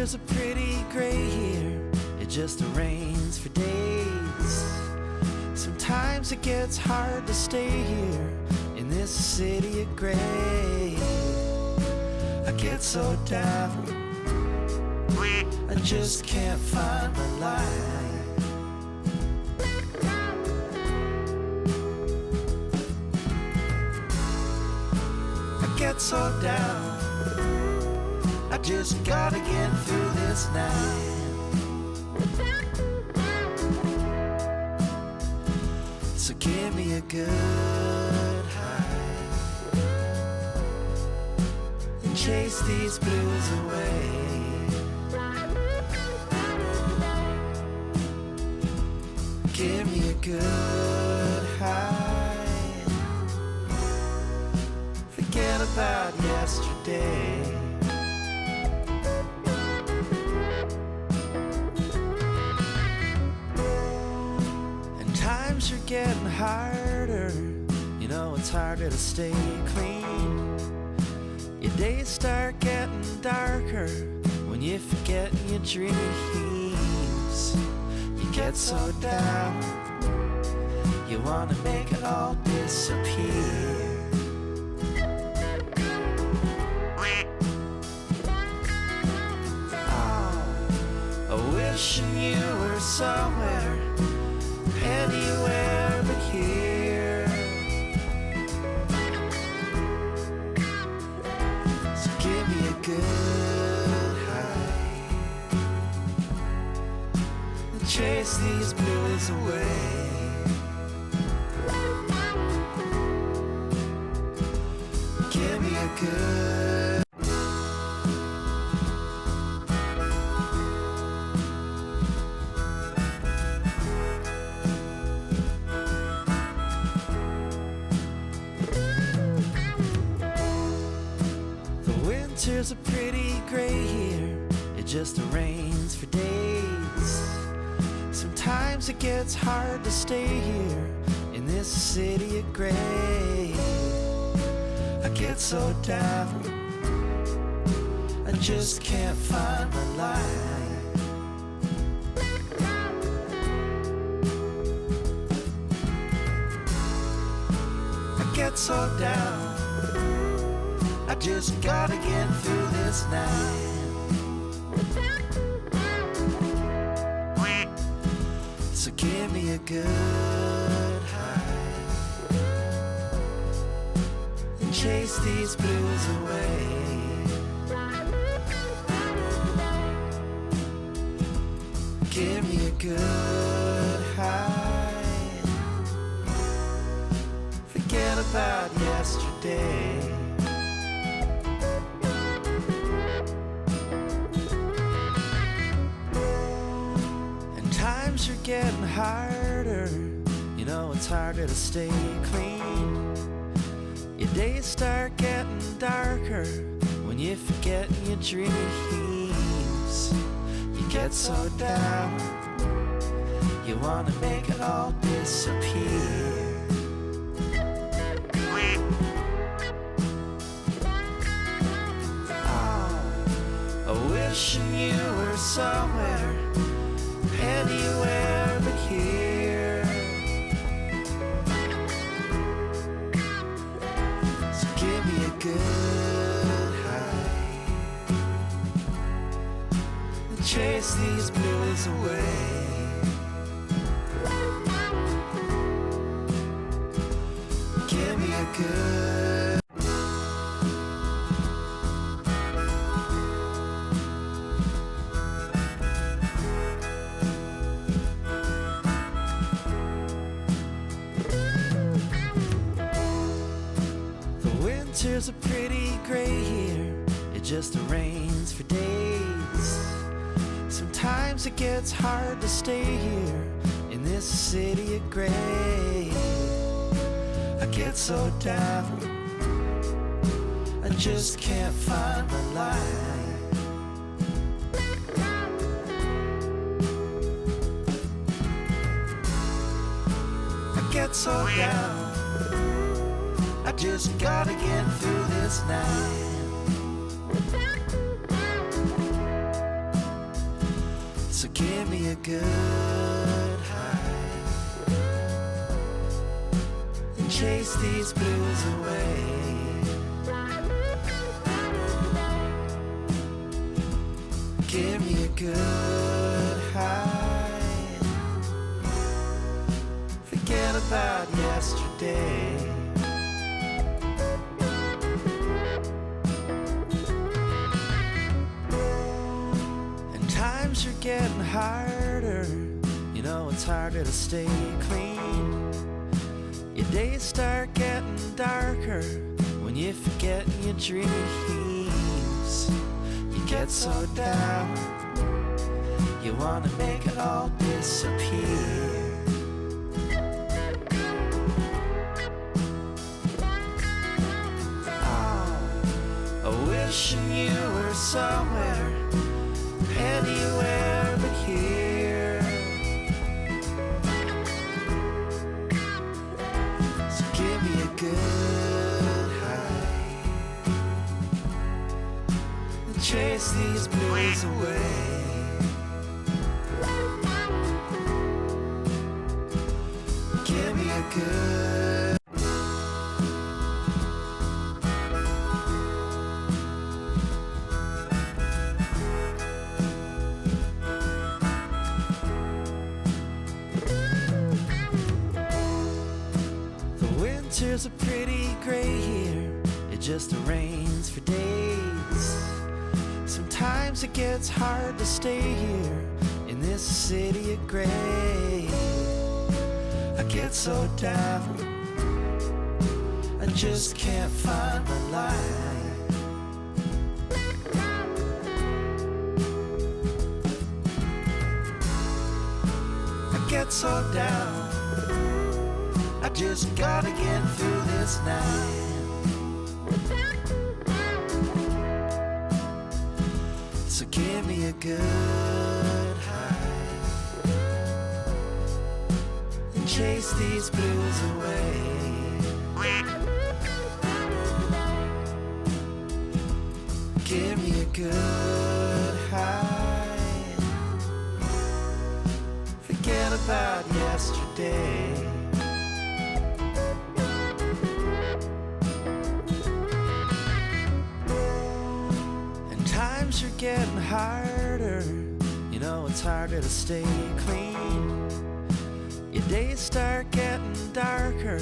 winter's a pretty gray here. It just rains for days. Sometimes it gets hard to stay here in this city of gray. I get so down, I just can't find my light. I get so down, I just gotta get through this night. So give me a good high and chase these blues away. Give me a good high, forget about yesterday. Times are getting harder, you know it's harder to stay clean. Your days start getting darker when you forget your dreams. You get so down, you wanna make it all disappear. Oh, wishing you were somewhere, anywhere but here. So give me a good high and chase these blues away. Give me a good Winter's a pretty gray here. It just rains for days. Sometimes it gets hard to stay here in this city of gray. I get so down, I just can't find my light. I get so down, I just gotta get through this night. So give me a good high and chase these blues away. Give me a good high, forget about yesterday. Times are getting harder, you know it's harder to stay clean. Your days start getting darker when you forget your dreams. You get so down, you wanna make it all disappear. Oh, wishing you were somewhere, anywhere but here. So give me a good high and chase these blues away. Give me a good Winter's a pretty gray here. It just rains for days. Sometimes it gets hard to stay here in this city of gray. I get so down, I just can't find my light. I get so down, I just gotta get through this night. So give me a good high and chase these blues away. Give me a good high. Forget about yesterday. And times are getting harder. You know it's harder to stay clean. Your days start getting darker when you're forgetting your dreams. You get so down, you wanna make it all disappear. Wishing you were somewhere, anywhere but here. So give me a good high and chase these blues away. Give me a good. Winter's a pretty gray here. It just rains for days. Sometimes it gets hard to stay here in this city of gray. I get so down, I just can't find my light. I get so down, I just gotta get through this night. So give me a good high and chase these blues away. Give me a good high. Forget about yesterday. Times are getting harder. You know it's harder to stay clean. Your days start getting darker